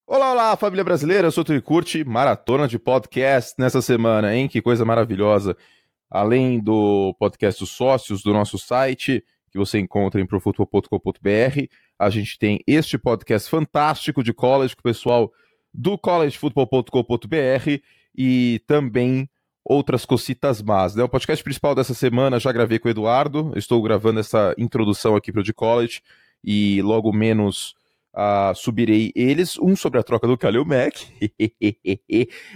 Olá, olá, família brasileira, eu sou o Tricurte, maratona de podcast nessa semana, hein? Que coisa maravilhosa. Além do podcast dos sócios do nosso site, que você encontra em profutbol.com.br, a gente tem este podcast fantástico de college com o pessoal do collegefootball.com.br e também outras cositas más, né? O podcast principal dessa semana já gravei com o Eduardo, estou gravando essa introdução aqui para o de college e logo menos subirei eles, um sobre a troca do Khalil Mack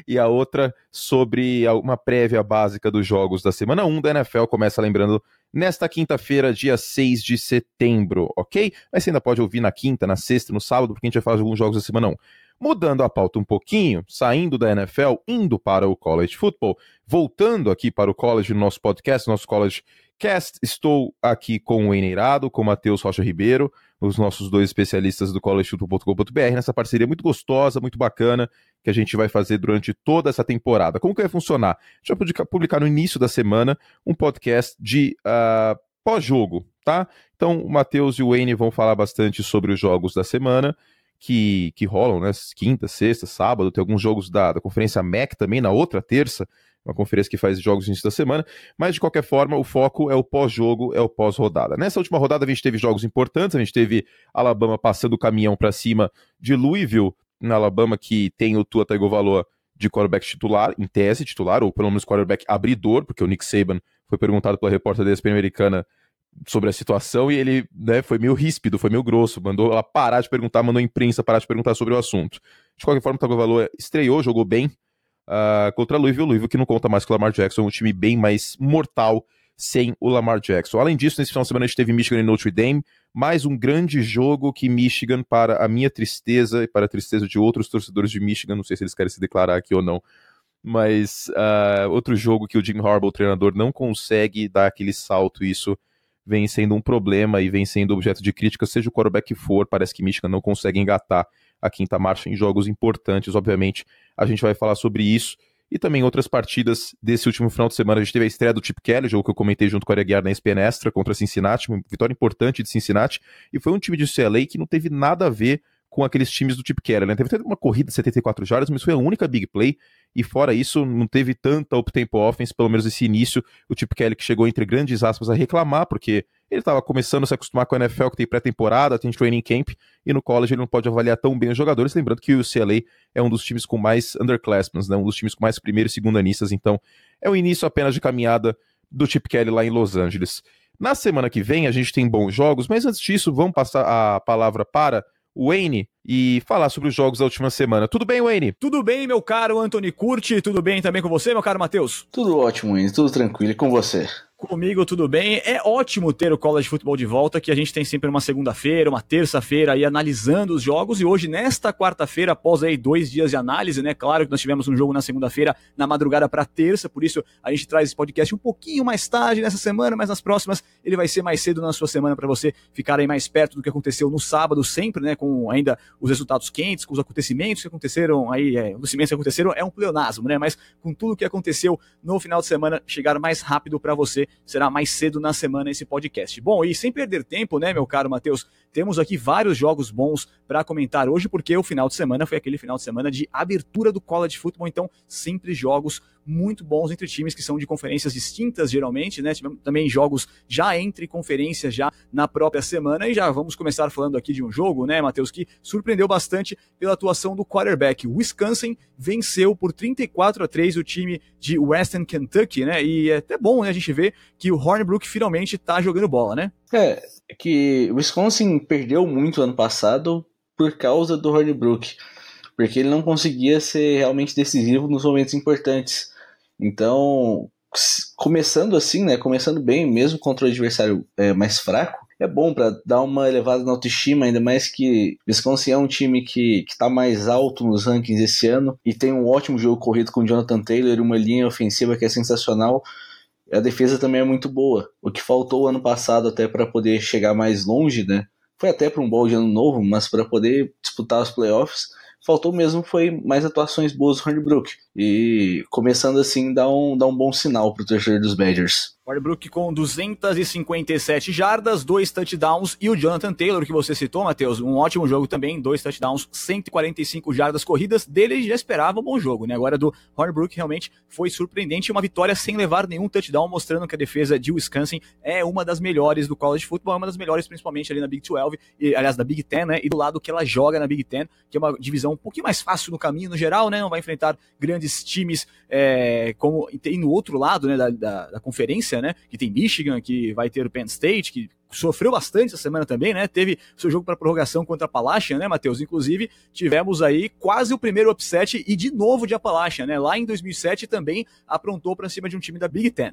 e a outra sobre uma prévia básica dos jogos da semana 1 da NFL, começa lembrando nesta quinta-feira, dia 6 de setembro, ok? Mas você ainda pode ouvir na quinta, na sexta, no sábado, porque a gente vai falar de alguns jogos da semana 1. Mudando a pauta um pouquinho, saindo da NFL, indo para o college football, voltando aqui para o college no nosso podcast, nosso college cast, estou aqui com o Eneirado, com o Matheus Rocha Ribeiro, os nossos dois especialistas do collegefootball.com.br, nessa parceria muito gostosa, muito bacana, que a gente vai fazer durante toda essa temporada. Como que vai funcionar? A gente vai publicar no início da semana um podcast de pós-jogo, tá? Então o Matheus e o Wayne vão falar bastante sobre os jogos da semana, que rolam, né? Quinta, sexta, sábado, tem alguns jogos da Conferência MEC também, na outra terça, uma conferência que faz jogos no início da semana, mas de qualquer forma o foco é o pós-jogo, é o pós-rodada. Nessa última rodada a gente teve jogos importantes, a gente teve Alabama passando o caminhão para cima de Louisville, na Alabama, que tem o Tua Tagovailoa de quarterback titular, em tese titular, ou pelo menos quarterback abridor, porque o Nick Saban foi perguntado pela repórter da ESPN americana sobre a situação e ele, né, foi meio ríspido, foi meio grosso, mandou ela parar de perguntar, mandou a imprensa parar de perguntar sobre o assunto. De qualquer forma, o Tagovailoa estreou, jogou bem, contra Louisville, que não conta mais com o Lamar Jackson, um time bem mais mortal sem o Lamar Jackson. Além disso, nesse final de semana a gente teve Michigan e Notre Dame, mais um grande jogo que Michigan, para a minha tristeza e para a tristeza de outros torcedores de Michigan, não sei se eles querem se declarar aqui ou não, mas outro jogo que o Jim Harbaugh, o treinador, não consegue dar aquele salto, isso vem sendo um problema e vem sendo objeto de crítica, seja o quarterback que for, parece que Michigan não consegue engatar a quinta marcha em jogos importantes, obviamente a gente vai falar sobre isso, e também outras partidas desse último final de semana. A gente teve a estreia do Chip Kelly, jogo que eu comentei junto com a Aguiar na ESPN Extra contra Cincinnati, uma vitória importante de Cincinnati, e foi um time de UCLA que não teve nada a ver com aqueles times do Chip Kelly, né? Teve até uma corrida de 74 jardas, mas foi a única big play, e fora isso, não teve tanta up-tempo offense, pelo menos esse início, o Chip Kelly que chegou entre grandes aspas a reclamar, porque ele estava começando a se acostumar com a NFL, que tem pré-temporada, tem training camp, e no college ele não pode avaliar tão bem os jogadores, lembrando que o UCLA é um dos times com mais underclassmen, né? Um dos times com mais primeiro e segundanistas, então é o início apenas de caminhada do Chip Kelly lá em Los Angeles. Na semana que vem a gente tem bons jogos, mas antes disso, vamos passar a palavra para o Wayne e falar sobre os jogos da última semana. Tudo bem, Wayne? Tudo bem, meu caro Anthony Curti, tudo bem também com você, meu caro Matheus? Tudo ótimo, Wayne, tudo tranquilo, e com você? Comigo tudo bem, é ótimo ter o College Football de volta, que a gente tem sempre uma segunda-feira, uma terça-feira aí analisando os jogos, e hoje nesta quarta-feira, após aí 2 dias de análise, né, claro que nós tivemos um jogo na segunda-feira, na madrugada para terça, por isso a gente traz esse podcast um pouquinho mais tarde nessa semana, mas nas próximas ele vai ser mais cedo na sua semana para você ficar aí mais perto do que aconteceu no sábado, sempre, né, com ainda os resultados quentes, com os acontecimentos que aconteceram aí, os acontecimentos que aconteceram é um pleonasmo, né, mas com tudo que aconteceu no final de semana, chegar mais rápido para você, será mais cedo na semana esse podcast. Bom, e sem perder tempo, né, meu caro Matheus, temos aqui vários jogos bons para comentar hoje, porque o final de semana foi aquele final de semana de abertura do college football, então sempre jogos muito bons entre times que são de conferências distintas, geralmente, né, tivemos também jogos já entre conferências, já na própria semana, e já vamos começar falando aqui de um jogo, né, Matheus, que surpreendeu bastante pela atuação do quarterback. Wisconsin venceu por 34-3 o time de Western Kentucky, né, e é até bom, né, a gente ver que o Hornibrook finalmente tá jogando bola, né? É que o Wisconsin perdeu muito ano passado por causa do Hornibrook, porque ele não conseguia ser realmente decisivo nos momentos importantes. Então, começando assim, né, começando bem, mesmo contra o adversário mais fraco, é bom para dar uma elevada na autoestima, ainda mais que Wisconsin é um time que está mais alto nos rankings esse ano e tem um ótimo jogo corrido com o Jonathan Taylor e uma linha ofensiva que é sensacional. A defesa também é muito boa. O que faltou ano passado até para poder chegar mais longe, né? Foi até para um bowl de ano novo, mas para poder disputar os playoffs, faltou mesmo foi mais atuações boas do Hornibrook. E começando assim, dá um bom sinal para o torcedor dos Badgers. Hornibrook com 257 jardas, 2 touchdowns, e o Jonathan Taylor, que você citou, Matheus, um ótimo jogo também, 2 touchdowns, 145 jardas corridas, dele já esperava um bom jogo, né? Agora do Hornibrook realmente foi surpreendente, uma vitória sem levar nenhum touchdown, mostrando que a defesa de Wisconsin é uma das melhores do college football, é uma das melhores principalmente ali na Big 12, aliás, da Big Ten, né? E do lado que ela joga na Big Ten, que é uma divisão um pouquinho mais fácil no caminho no geral, né? Não vai enfrentar grandes times como tem no outro lado, né, da conferência, né, que tem Michigan, que vai ter o Penn State, que sofreu bastante essa semana também, né, teve seu jogo para prorrogação contra a Appalachian, né, Matheus? Inclusive, tivemos aí quase o primeiro upset e de novo de Appalachian, né, lá em 2007 também aprontou para cima de um time da Big Ten.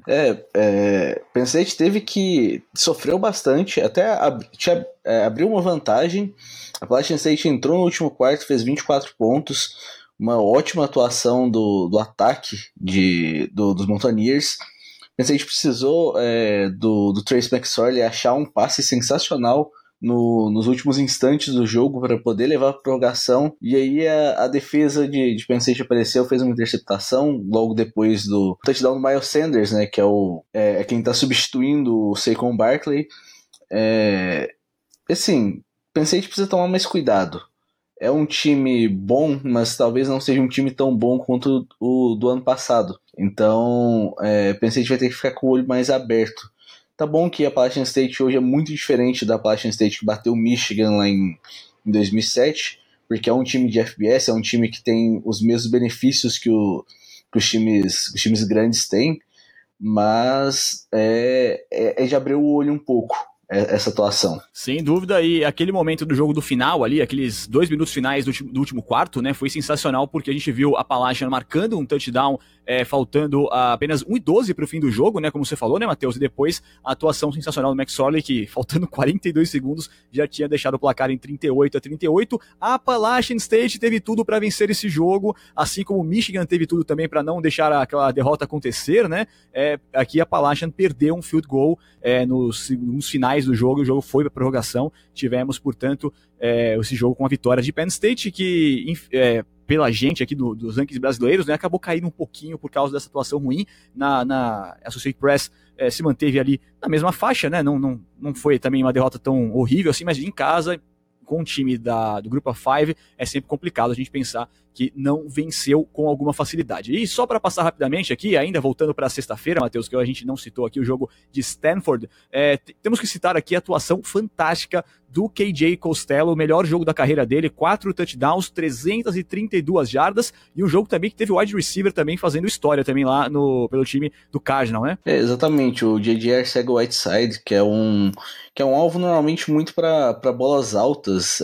Penn State sofreu bastante, até abriu uma vantagem, a Appalachian State entrou no último quarto, fez 24 pontos, uma ótima atuação do ataque dos Mountaineers. A gente precisou do Trace McSorley achar um passe sensacional nos últimos instantes do jogo para poder levar para a prorrogação, e aí a defesa de Penn State apareceu, fez uma interceptação logo depois do touchdown do Miles Sanders, né, que é quem está substituindo o Saquon Barkley. Assim, Penn State precisa tomar mais cuidado. É um time bom, mas talvez não seja um time tão bom quanto o do ano passado. Então, pensei que vai ter que ficar com o olho mais aberto. Tá bom que a Appalachian State hoje é muito diferente da Appalachian State que bateu o Michigan lá em 2007, porque é um time de FBS, é um time que tem os mesmos benefícios que os times grandes têm, mas de abrir o olho um pouco essa atuação. Sem dúvida, e aquele momento do jogo do final ali, aqueles 2 minutos finais do último quarto, né, foi sensacional, porque a gente viu a Appalachian marcando um touchdown, faltando apenas 1:12 para o fim do jogo, né, como você falou, né, Matheus, e depois a atuação sensacional do McSorley, que faltando 42 segundos já tinha deixado o placar em 38-38. A Appalachian State teve tudo para vencer esse jogo, assim como o Michigan teve tudo também para não deixar aquela derrota acontecer, né. Aqui a Appalachian perdeu um field goal nos finais do jogo, o jogo foi para prorrogação, tivemos, portanto, esse jogo com a vitória de Penn State, que pela gente aqui dos rankings brasileiros, né, acabou caindo um pouquinho por causa dessa atuação ruim na Associated Press, se manteve ali na mesma faixa, né, não foi também uma derrota tão horrível assim, mas em casa, com o time do Group of Five, é sempre complicado a gente pensar que não venceu com alguma facilidade. E só para passar rapidamente aqui, ainda voltando para sexta-feira, Matheus, que a gente não citou aqui o jogo de Stanford, temos que citar aqui a atuação fantástica do KJ Costello, o melhor jogo da carreira dele, 4 touchdowns, 332 jardas, e um jogo também que teve o wide receiver também fazendo história também lá pelo time do Cardinal, né? Exatamente, o J.J. Arcega-Whiteside, que é um alvo normalmente muito para bolas altas.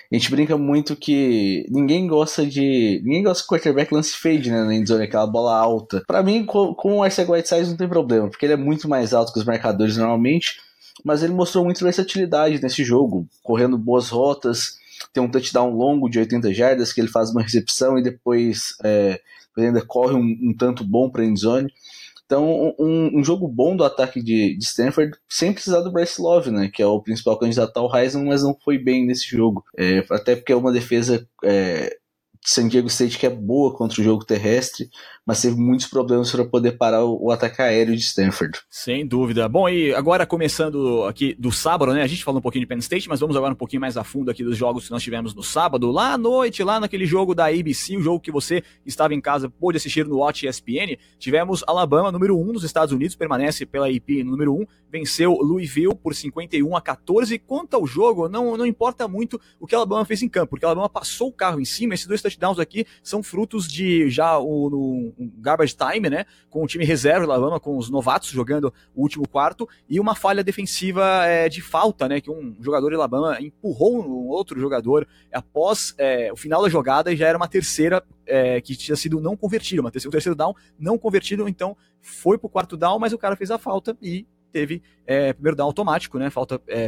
A gente brinca muito que ninguém gosta que o quarterback lance fade, né, na endzone, aquela bola alta. Para mim, com o Arcega-Whiteside não tem problema, porque ele é muito mais alto que os marcadores normalmente, mas ele mostrou muita versatilidade nesse jogo, correndo boas rotas, tem um touchdown longo de 80 jardas, que ele faz uma recepção e depois ele ainda corre um tanto bom para a endzone. Então, um jogo bom do ataque de Stanford, sem precisar do Bryce Love, né, que é o principal candidato ao Heisman, mas não foi bem nesse jogo. Até porque é uma defesa de San Diego State que é boa contra o jogo terrestre, mas teve muitos problemas para poder parar o ataque aéreo de Stanford. Sem dúvida. Bom, e agora começando aqui do sábado, né? A gente falou um pouquinho de Penn State, mas vamos agora um pouquinho mais a fundo aqui dos jogos que nós tivemos no sábado. Lá à noite, lá naquele jogo da ABC, o jogo que você estava em casa, pôde assistir no Watch ESPN, tivemos Alabama, número 1 nos Estados Unidos, permanece pela AP no número 1, venceu Louisville por 51-14. Quanto ao jogo, não importa muito o que a Alabama fez em campo, porque a Alabama passou o carro em cima. Esses 2 touchdowns aqui são frutos de já um garbage time, né, com o time reserva da Alabama, com os novatos jogando o último quarto, e uma falha defensiva de falta, né, que um jogador de Alabama empurrou um outro jogador após o final da jogada, e já era uma terceira que tinha sido não convertida, um terceiro down não convertido, então foi pro quarto down, mas o cara fez a falta e teve primeiro down automático, né,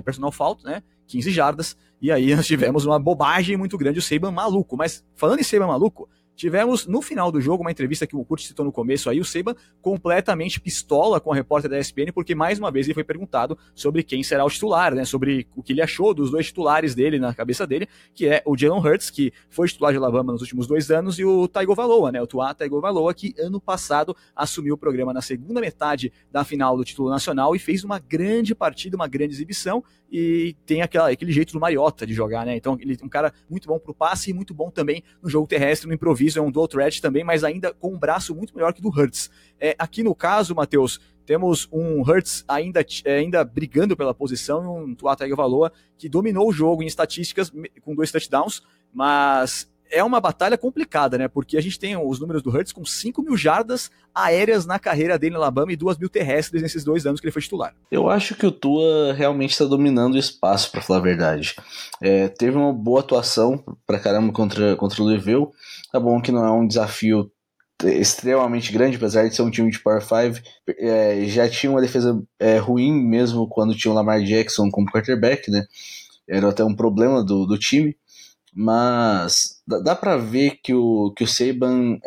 personal foul, né, 15 jardas, e aí nós tivemos uma bobagem muito grande, o Saban maluco. Mas falando em Saban maluco, tivemos no final do jogo uma entrevista que o Kurt citou no começo aí, o Saban completamente pistola com a repórter da ESPN, porque mais uma vez ele foi perguntado sobre quem será o titular, né, sobre o que ele achou dos dois titulares dele na cabeça dele, que é o Jalen Hurts, que foi titular de Alabama nos últimos 2 anos, e o Tagovailoa, né, o Tua Tagovailoa, que ano passado assumiu o programa na segunda metade da final do título nacional e fez uma grande partida, uma grande exibição, e tem aquele jeito do Mariota de jogar, né? Então ele é um cara muito bom pro passe e muito bom também no jogo terrestre, no improviso, é um dual threat também, mas ainda com um braço muito melhor que do Hurts. Aqui no caso, Matheus, temos um Hurts ainda brigando pela posição e um Tua Tagovailoa que dominou o jogo em estatísticas com 2 touchdowns, mas é uma batalha complicada, né? Porque a gente tem os números do Hurts com 5.000 jardas aéreas na carreira dele no Alabama e 2.000 terrestres nesses 2 anos que ele foi titular. Eu acho que o Tua realmente está dominando o espaço, para falar a verdade. Teve uma boa atuação pra caramba contra o Louisville. Tá bom que não é um desafio extremamente grande, apesar de ser um time de Power 5. Já tinha uma defesa ruim mesmo quando tinha o Lamar Jackson como quarterback, né? Era até um problema do time. Mas dá pra ver que o Saban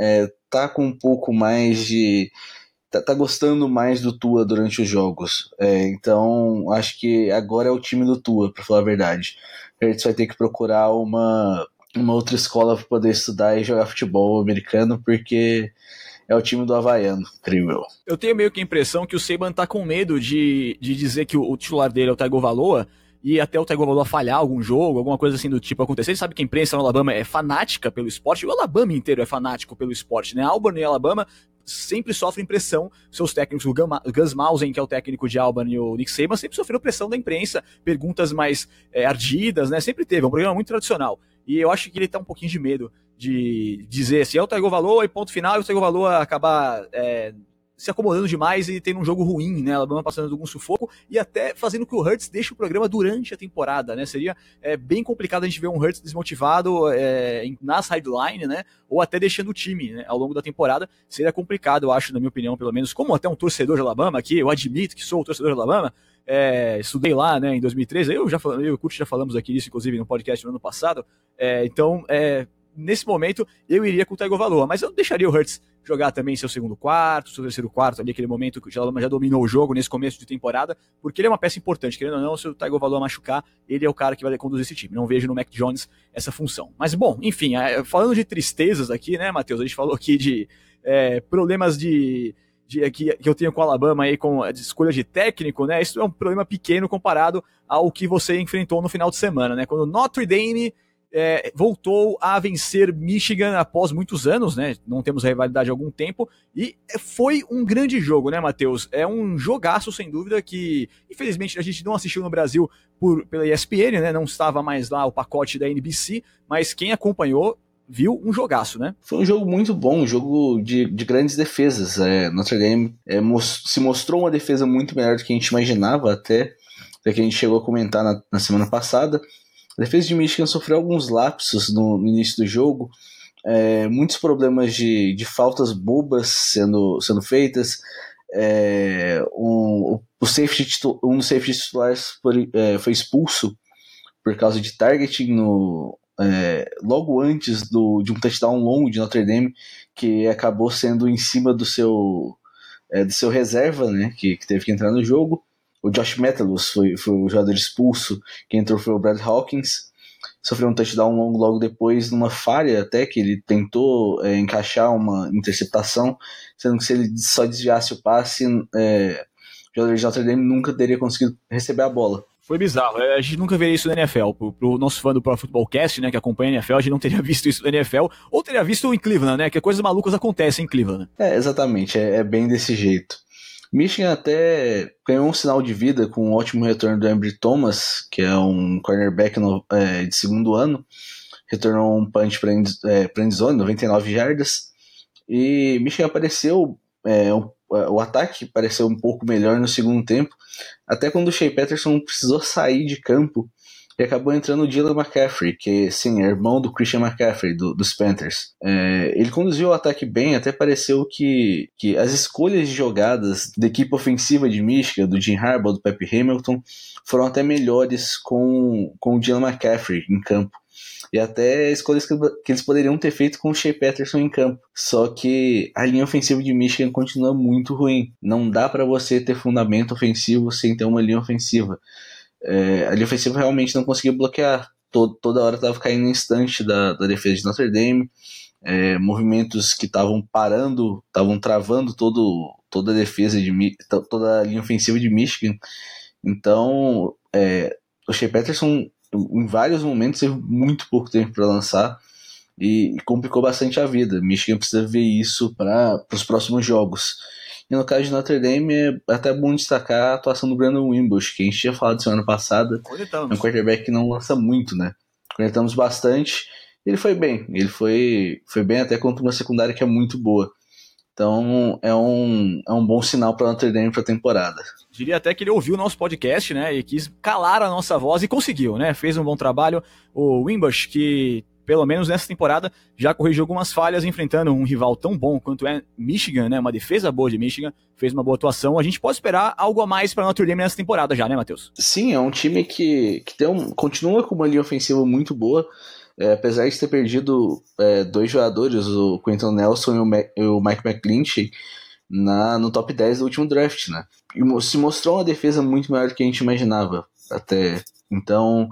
tá com um pouco mais de... Tá gostando mais do Tua durante os jogos. Então, acho que agora é o time do Tua, pra falar a verdade. A gente vai ter que procurar uma outra escola pra poder estudar e jogar futebol americano, porque é o time do Havaiano, creio eu. Eu tenho meio que a impressão que o Saban tá com medo de dizer que o titular dele é o Tagovailoa, e até o Tagovailoa falhar algum jogo, alguma coisa assim do tipo acontecer. Ele sabe que a imprensa no Alabama é fanática pelo esporte, o Alabama inteiro é fanático pelo esporte, né? Auburn e Alabama sempre sofrem pressão, seus técnicos, o Gus Malzahn, que é o técnico de Auburn, e o Nick Saban, sempre sofreram pressão da imprensa, perguntas mais ardidas, né? Sempre teve, é um programa muito tradicional. E eu acho que ele tá um pouquinho de medo de dizer assim, é o Tagovailoa e ponto final, e o Tagovailoa acabar se acomodando demais e tendo um jogo ruim, né? Alabama passando algum sufoco e até fazendo que o Hurts deixe o programa durante a temporada, né? Seria bem complicado a gente ver um Hurts desmotivado na sideline, né? Ou até deixando o time, né? Ao longo da temporada. Seria complicado, eu acho, na minha opinião, pelo menos, como até um torcedor de Alabama aqui, eu admito que sou o torcedor de Alabama, estudei lá, né, em 2013, eu e o Kurt já falamos aqui disso, inclusive, no podcast no ano passado, então, nesse momento, eu iria com o Tagovailoa, mas eu deixaria o Hurts jogar também seu segundo quarto, seu terceiro quarto, ali aquele momento que o Alabama já dominou o jogo nesse começo de temporada, porque ele é uma peça importante, querendo ou não, se o Tagovailoa machucar, ele é o cara que vai conduzir esse time, não vejo no Mac Jones essa função. Mas bom, enfim, falando de tristezas aqui, né, Matheus, a gente falou aqui de problemas que eu tenho com o Alabama aí, com a escolha de técnico, né? Isso é um problema pequeno comparado ao que você enfrentou no final de semana, né? Quando Notre Dame voltou a vencer Michigan após muitos anos, né? Não temos rivalidade há algum tempo, e foi um grande jogo, né, Matheus? É um jogaço, sem dúvida, que infelizmente a gente não assistiu no Brasil pela ESPN, né? Não estava mais lá o pacote da NBC, mas quem acompanhou viu um jogaço, né? Foi um jogo muito bom, um jogo de grandes defesas. Notre Dame se mostrou uma defesa muito melhor do que a gente imaginava, até que a gente chegou a comentar na semana passada. A defesa de Michigan sofreu alguns lapsos no início do jogo, muitos problemas de faltas bobas sendo feitas. Um dos safety titulares foi expulso por causa de targeting logo antes de um touchdown longo de Notre Dame, que acabou sendo em cima do seu reserva, né, que teve que entrar no jogo. O Josh Metellus foi o jogador expulso, quem entrou foi o Brad Hawkins, sofreu um touchdown longo logo depois, numa falha até, que ele tentou encaixar uma interceptação, sendo que se ele só desviasse o passe, o jogador de Notre Dame nunca teria conseguido receber a bola. Foi bizarro, a gente nunca veria isso na NFL. Pro nosso fã do Pro Football Cast, né, que acompanha a NFL, a gente não teria visto isso na NFL, ou teria visto em Cleveland, né, que coisas malucas acontecem em Cleveland. Exatamente, é bem desse jeito. Michigan até ganhou um sinal de vida com um ótimo retorno do Ambry Thomas, que é um cornerback de segundo ano, retornou um punch para endzone, 99 jardas, e Michigan apareceu, o ataque pareceu um pouco melhor no segundo tempo, até quando o Shea Patterson precisou sair de campo e acabou entrando o Dylan McCaffrey, que sim, é irmão do Christian McCaffrey, dos Panthers. Ele conduziu o ataque bem, até pareceu que as escolhas de jogadas da equipe ofensiva de Michigan, do Jim Harbaugh, do Pep Hamilton, foram até melhores com o Dylan McCaffrey em campo. e até escolhas que eles poderiam ter feito com o Shea Patterson em campo. Só que a linha ofensiva de Michigan continua muito ruim. Não dá para você ter fundamento ofensivo sem ter uma linha ofensiva. A linha ofensiva realmente não conseguia bloquear. Toda hora estava caindo em instante da defesa de Notre Dame. Movimentos que estavam parando, estavam travando toda a defesa, toda a linha ofensiva de Michigan. Então, o Shea Patterson, em vários momentos, teve muito pouco tempo para lançar e complicou bastante a vida. Michigan precisa ver isso para os próximos jogos. E no caso de Notre Dame, é até bom destacar a atuação do Brandon Wimbush, que a gente tinha falado semana passada. É um quarterback que não lança muito, né? Conectamos bastante. Ele foi bem. Ele foi bem até contra uma secundária que é muito boa. Então é um bom sinal para Notre Dame para a temporada. Diria até que ele ouviu o nosso podcast, né? E quis calar a nossa voz e conseguiu, né? Fez um bom trabalho. O Wimbush, que pelo menos nessa temporada já corrigiu algumas falhas enfrentando um rival tão bom quanto é Michigan, né? Uma defesa boa de Michigan, fez uma boa atuação. A gente pode esperar algo a mais para Notre Dame nessa temporada já, né, Matheus? Sim, é um time que continua com uma linha ofensiva muito boa. Apesar de ter perdido 2 jogadores, o Quentin Nelson e o Mike McGlinchey, no top 10 do último draft, né? E se mostrou uma defesa muito maior do que a gente imaginava até. Então,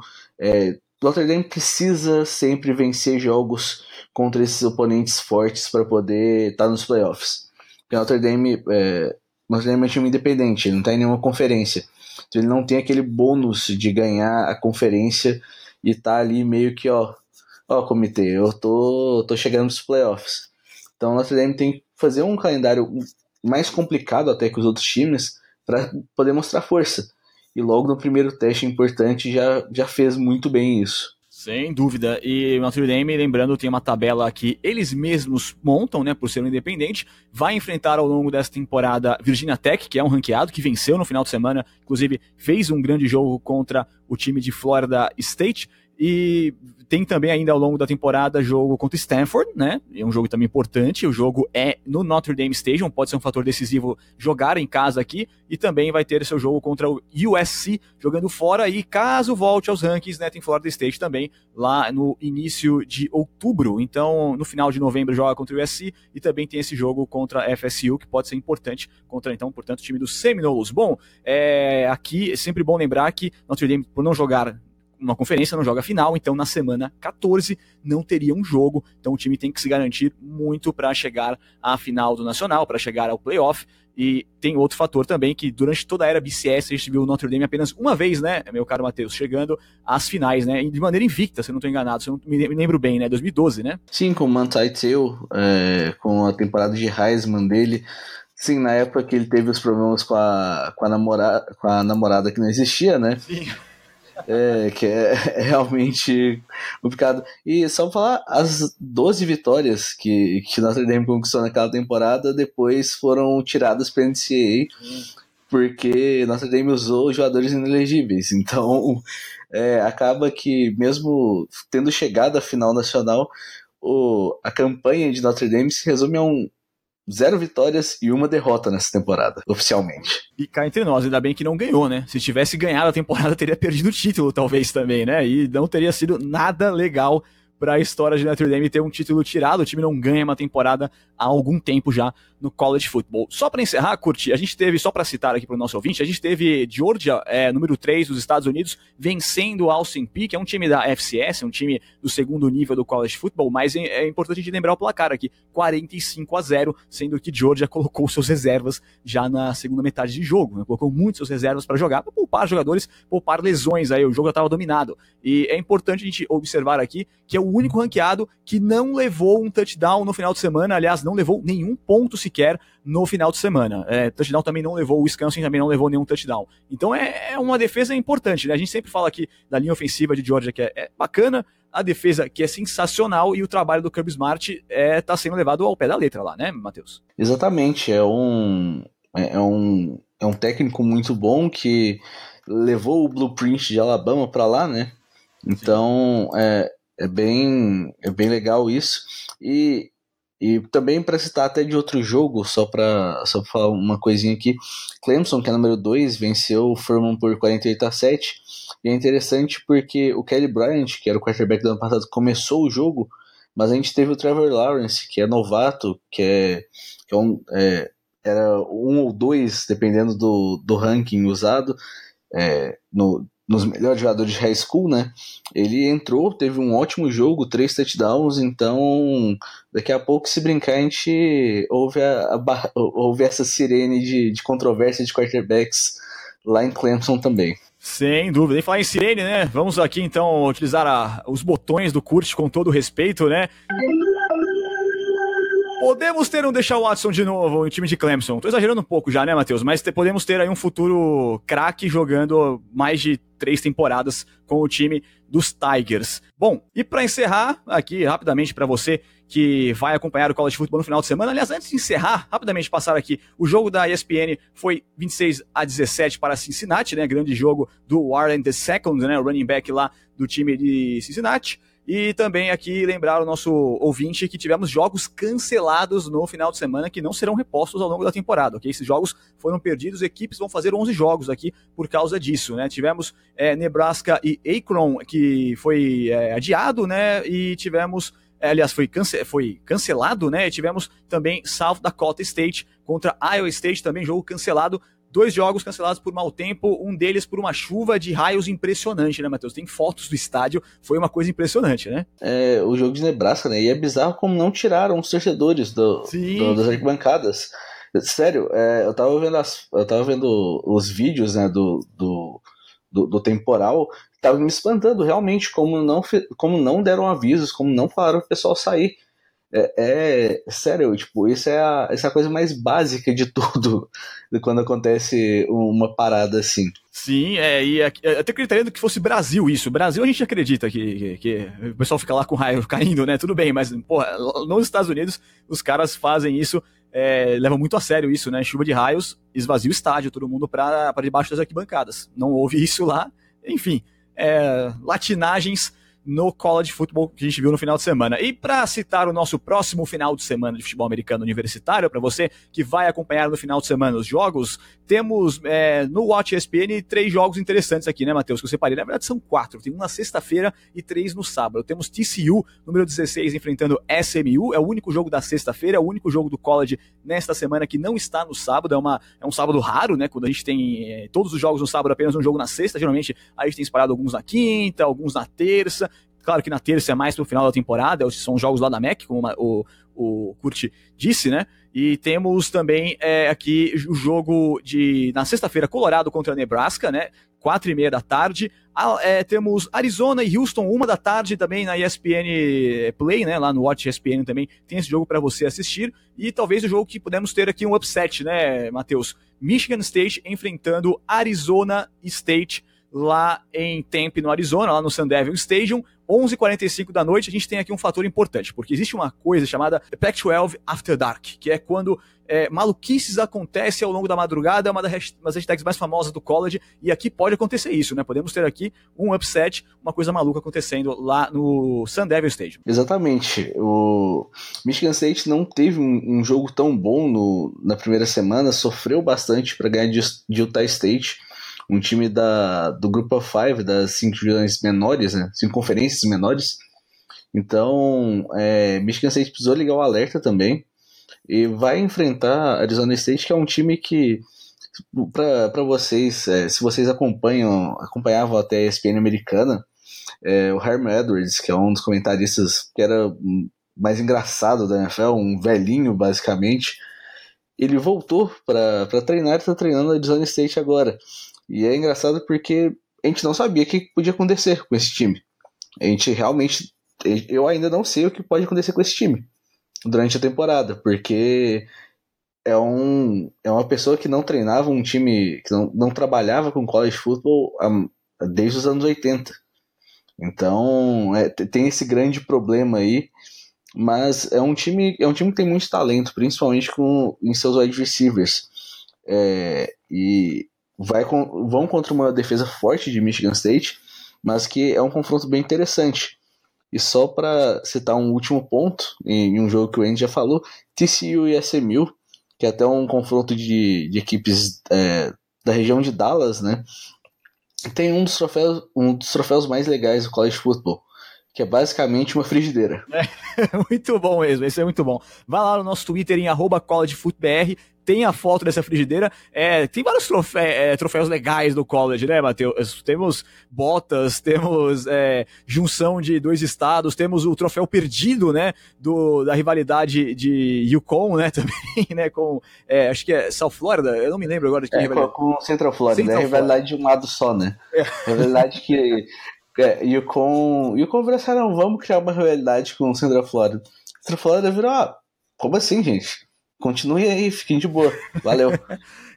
Notre Dame precisa sempre vencer jogos contra esses oponentes fortes para poder estar nos playoffs. Porque Notre Dame é um time independente, ele não está em nenhuma conferência. Então ele não tem aquele bônus de ganhar a conferência e tá ali meio que, comitê, eu tô chegando nos playoffs. Então Notre Dame tem que fazer um calendário mais complicado até que os outros times para poder mostrar força. E logo no primeiro teste importante já fez muito bem isso. Sem dúvida. E o Notre Dame, lembrando, tem uma tabela que eles mesmos montam, né, por ser um independente. Vai enfrentar ao longo dessa temporada Virginia Tech, que é um ranqueado, que venceu no final de semana, inclusive fez um grande jogo contra o time de Florida State. E tem também ainda ao longo da temporada jogo contra Stanford, né? É um jogo também importante. O jogo é no Notre Dame Stadium, pode ser um fator decisivo jogar em casa aqui. E também vai ter seu jogo contra o USC jogando fora. E caso volte aos rankings, né, tem Florida State também lá no início de outubro. Então, no final de novembro joga contra o USC e também tem esse jogo contra a FSU, que pode ser importante contra, então, portanto, o time dos Seminoles. Bom, aqui é sempre bom lembrar que Notre Dame, por não jogar uma conferência, não joga final, então na semana 14 não teria um jogo, então o time tem que se garantir muito para chegar à final do Nacional, para chegar ao playoff. E tem outro fator também, que durante toda a era BCS a gente viu o Notre Dame apenas uma vez, né, meu caro Matheus, chegando às finais, né, de maneira invicta, se eu não estou enganado, se eu não me lembro bem, né, 2012, né? Sim, com o Manti Te'o, com a temporada de Heisman dele. Sim, na época que ele teve os problemas com a namorada que não existia, né? Sim. Que é realmente complicado. E só pra falar, as 12 vitórias que Notre Dame conquistou naquela temporada depois foram tiradas para NCAA, porque Notre Dame usou jogadores inelegíveis. Então acaba que mesmo tendo chegado à final nacional, a campanha de Notre Dame se resume a 0 vitórias e 1 derrota nessa temporada, oficialmente. E cá entre nós, ainda bem que não ganhou, né? Se tivesse ganhado a temporada, teria perdido o título, talvez, também, né? E não teria sido nada legal para a história de Notre Dame ter um título tirado. O time não ganha uma temporada há algum tempo já no college football. Só para encerrar, Curti, a gente teve, só para citar aqui para o nosso ouvinte, a gente teve Georgia, número 3 dos Estados Unidos, vencendo o Austin Peay, que é um time da FCS, um time do segundo nível do college football, mas é importante a gente lembrar o placar aqui, 45-0, sendo que Georgia colocou seus reservas já na segunda metade de jogo, né? Colocou muitos seus reservas para jogar, para poupar jogadores, poupar lesões, aí o jogo já estava dominado. E é importante a gente observar aqui que é o único ranqueado que não levou um touchdown no final de semana, aliás, não levou nenhum ponto sequer no final de semana. Touchdown também não levou, o Wisconsin também não levou nenhum touchdown. Então é uma defesa importante, né? A gente sempre fala aqui da linha ofensiva de Georgia, que é bacana, a defesa que é sensacional, e o trabalho do Kirby Smart tá sendo levado ao pé da letra lá, né, Matheus? Exatamente, é um técnico muito bom que levou o blueprint de Alabama para lá, né? Então é bem legal isso. E E também para citar até de outro jogo, só para falar uma coisinha aqui, Clemson, que é número 2, venceu o Furman por 48-7. E é interessante porque o Kelly Bryant, que era o quarterback do ano passado, começou o jogo, mas a gente teve o Trevor Lawrence, que é novato, era 1 ou 2, dependendo do ranking usado, nos melhores jogadores de high school, né? Ele entrou, teve um ótimo jogo, 3 touchdowns, então daqui a pouco, se brincar, a gente ouve essa sirene de controvérsia de quarterbacks lá em Clemson também. Sem dúvida. E falar em sirene, né? Vamos aqui então utilizar os botões do Curte com todo respeito, né? Podemos ter um Deshaun Watson de novo em time de Clemson. Tô exagerando um pouco já, né, Matheus? Mas podemos ter aí um futuro craque jogando mais de 3 temporadas com o time dos Tigers. Bom, e para encerrar aqui rapidamente para você que vai acompanhar o college football no final de semana. Aliás, antes de encerrar, rapidamente passar aqui, o jogo da ESPN foi 26-17 para Cincinnati, né? Grande jogo do Warren II, né? O running back lá do time de Cincinnati. E também aqui lembrar o nosso ouvinte que tivemos jogos cancelados no final de semana que não serão repostos ao longo da temporada, ok? Esses jogos foram perdidos, equipes vão fazer 11 jogos aqui por causa disso, né? Tivemos Nebraska e Akron, que foi adiado, né? E tivemos, aliás, foi cancelado, né? E tivemos também South Dakota State contra Iowa State, também jogo cancelado. 2 jogos cancelados por mau tempo, um deles por uma chuva de raios impressionante, né, Matheus? Tem fotos do estádio, foi uma coisa impressionante, né? O jogo de Nebraska, né? E é bizarro como não tiraram os torcedores das arquibancadas. Sério, eu tava vendo os vídeos, né, do temporal, tava me espantando realmente como não deram avisos, como não falaram pro pessoal sair. Sério, tipo, isso é a coisa mais básica de tudo quando acontece uma parada assim. Sim, e até acreditando que fosse Brasil isso. Brasil a gente acredita que o pessoal fica lá com raio caindo, né? Tudo bem, mas porra, nos Estados Unidos os caras fazem isso, levam muito a sério isso, né? Chuva de raios, esvazia o estádio, todo mundo pra debaixo das arquibancadas. Não houve isso lá, enfim, latinagens no college football que a gente viu no final de semana. E para citar o nosso próximo final de semana de futebol americano universitário, para você que vai acompanhar no final de semana os jogos, temos no Watch ESPN 3 jogos interessantes aqui, né, Matheus? Que eu separei. Na verdade são 4. Tem um na sexta-feira e 3 no sábado. Temos TCU, número 16, enfrentando SMU. É o único jogo da sexta-feira, é o único jogo do college nesta semana que não está no sábado. É um sábado raro, né? Quando a gente tem todos os jogos no sábado, apenas um jogo na sexta. Geralmente a gente tem separado alguns na quinta, alguns na terça. Claro que na terça é mais pro final da temporada, são jogos lá da MEC, como o Curti disse, né? E temos também aqui o jogo na sexta-feira, Colorado contra Nebraska, né? 4:30 da tarde. Temos Arizona e Houston, 1 da tarde, também na ESPN Play, né? Lá no Watch ESPN também tem esse jogo para você assistir. E talvez o jogo que podemos ter aqui um upset, né, Matheus? Michigan State enfrentando Arizona State lá em Tempe, no Arizona, lá no Sun Devil Stadium, 11h45 da noite. A gente tem aqui um fator importante, porque existe uma coisa chamada Pac-12 After Dark, que é quando maluquices acontecem ao longo da madrugada, é uma das hashtags mais famosas do college, e aqui pode acontecer isso, né? Podemos ter aqui um upset, uma coisa maluca acontecendo lá no Sun Devil Stadium. Exatamente. O Michigan State não teve um jogo tão bom na primeira semana, sofreu bastante para ganhar de Utah State, um time do Group of Five, das 5 divisões menores, né? 5 conferências menores. Então, Michigan State precisou ligar o alerta também. E vai enfrentar Arizona State, que é um time que, para vocês, se vocês acompanhavam até a ESPN americana, o Herm Edwards, que é um dos comentaristas que era mais engraçado da NFL, um velhinho basicamente, ele voltou para treinar e está treinando a Arizona State agora. E é engraçado porque a gente não sabia o que podia acontecer com esse time. Eu ainda não sei o que pode acontecer com esse time durante a temporada, porque é uma pessoa que não treinava um time, que não trabalhava com college football desde os anos 80. Então tem esse grande problema aí, mas é um time que tem muito talento, principalmente em seus wide receivers. E vão contra uma defesa forte de Michigan State, mas que é um confronto bem interessante. E só para citar um último ponto, em um jogo que o Andy já falou, TCU e SMU, que é até um confronto de equipes da região de Dallas, né? Tem um dos troféus mais legais do college football, que é basicamente uma frigideira. Muito bom mesmo, esse é muito bom. Vai lá no nosso Twitter em @collegefootbr, tem a foto dessa frigideira. Tem vários troféus legais do college, né, Matheus? Temos botas, temos junção de 2 estados, temos o troféu perdido, né, da rivalidade de Yukon, né, também, né, com, acho que é South Florida, eu não me lembro agora de que rivalidade. Com Central Florida, é a rivalidade de um lado só, né? A rivalidade que... Yukon viraram, vamos criar uma rivalidade com o Central Florida. Central Florida virou, como assim, gente? Continue aí, fiquem de boa. Valeu.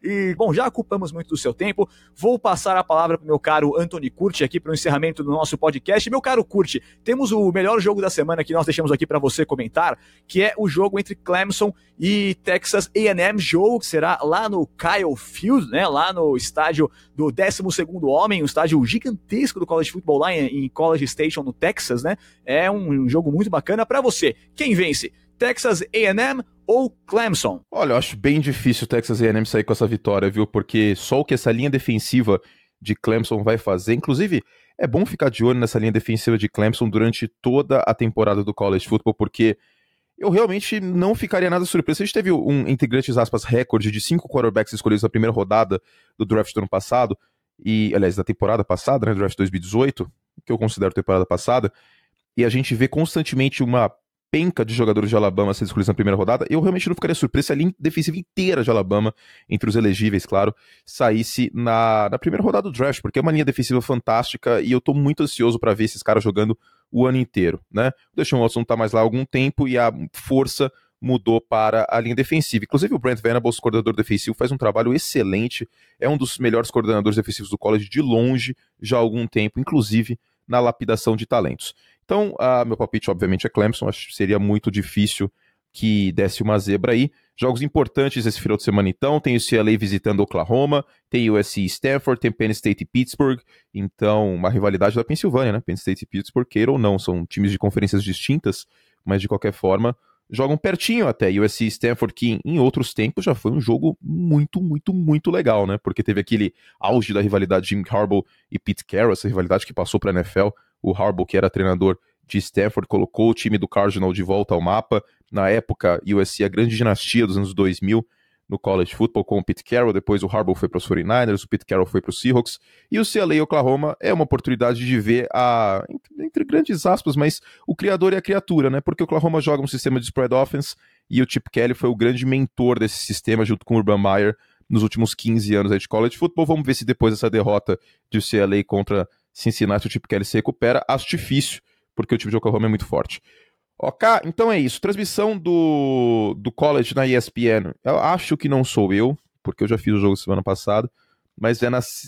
E, bom, já ocupamos muito do seu tempo. Vou passar a palavra para o meu caro Anthony Curti aqui para o encerramento do nosso podcast. Meu caro Curti, temos o melhor jogo da semana que nós deixamos aqui para você comentar, que é o jogo entre Clemson e Texas A&M, jogo que será lá no Kyle Field, né, lá no estádio do 12º homem, um estádio gigantesco do college football lá em College Station, no Texas, né? É um jogo muito bacana para você. Quem vence? Texas A&M ou Clemson? Olha, eu acho bem difícil o Texas A&M sair com essa vitória, viu? Porque só o que essa linha defensiva de Clemson vai fazer, inclusive, é bom ficar de olho nessa linha defensiva de Clemson durante toda a temporada do college football, porque eu realmente não ficaria nada surpreso. A gente teve um, entre grandes aspas, recorde de 5 quarterbacks escolhidos na primeira rodada do draft do ano passado, aliás, da temporada passada, né, draft 2018, que eu considero temporada passada, e a gente vê constantemente uma penca de jogadores de Alabama sendo escolhidos na primeira rodada. Eu realmente não ficaria surpreso se a linha defensiva inteira de Alabama, entre os elegíveis, claro, saísse na primeira rodada do draft, porque é uma linha defensiva fantástica e eu tô muito ansioso para ver esses caras jogando o ano inteiro, né? O Deshaun Watson tá mais lá há algum tempo e a força mudou para a linha defensiva. Inclusive o Brent Venables, coordenador defensivo, faz um trabalho excelente, é um dos melhores coordenadores defensivos do college de longe já há algum tempo, inclusive na lapidação de talentos. Então, meu palpite, obviamente, é Clemson. Acho que seria muito difícil que desse uma zebra aí. Jogos importantes esse final de semana, então. Tem o CLA visitando Oklahoma, tem o USC e Stanford, tem Penn State e Pittsburgh. Então, uma rivalidade da Pensilvânia, né? Penn State e Pittsburgh, queira ou não, são times de conferências distintas, mas de qualquer forma, jogam pertinho até. USC e Stanford, que em outros tempos já foi um jogo muito, muito, muito legal, né? Porque teve aquele auge da rivalidade Jim Harbaugh e Pete Carroll, essa rivalidade que passou para a NFL. O Harbaugh, que era treinador de Stanford, colocou o time do Cardinal de volta ao mapa. Na época, USC, a grande dinastia dos anos 2000 no college football com o Pete Carroll. Depois o Harbaugh foi para os 49ers, o Pete Carroll foi para os Seahawks. E o CLA Oklahoma é uma oportunidade de ver entre grandes aspas, mas o criador e a criatura, né? Porque o Oklahoma joga um sistema de spread offense e o Chip Kelly foi o grande mentor desse sistema junto com o Urban Meyer nos últimos 15 anos aí de college football. Vamos ver se depois dessa derrota de CLA contra Cincinnati o Chip Kelly se recupera. Acho difícil, porque o time de Oklahoma é muito forte. Ok, então é isso. Transmissão do college na ESPN. Eu acho que não sou eu, porque eu já fiz o jogo semana passada, mas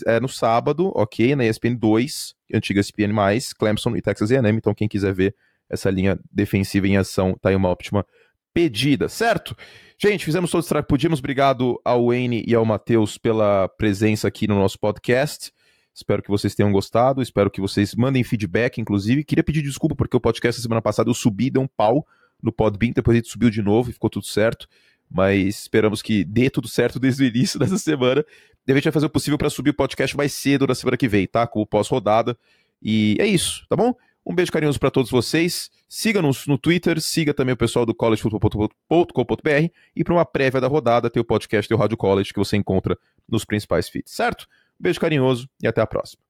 é no sábado, ok, na ESPN 2, antiga ESPN+, Clemson e Texas A&M. Então quem quiser ver essa linha defensiva em ação, tá aí uma ótima pedida, certo? Gente, fizemos todo o que podíamos. Obrigado ao Wayne e ao Matheus pela presença aqui no nosso podcast. Espero que vocês tenham gostado, espero que vocês mandem feedback, inclusive. Queria pedir desculpa porque o podcast da semana passada eu subi, deu um pau no Podbean, depois a gente subiu de novo e ficou tudo certo. Mas esperamos que dê tudo certo desde o início dessa semana. E a gente vai fazer o possível para subir o podcast mais cedo da semana que vem, tá? Com o pós-rodada. E é isso, tá bom? Um beijo carinhoso para todos vocês. Siga-nos no Twitter, siga também o pessoal do collegefootball.com.br e para uma prévia da rodada tem o podcast do Rádio College que você encontra nos principais feeds, certo? Beijo carinhoso e até a próxima.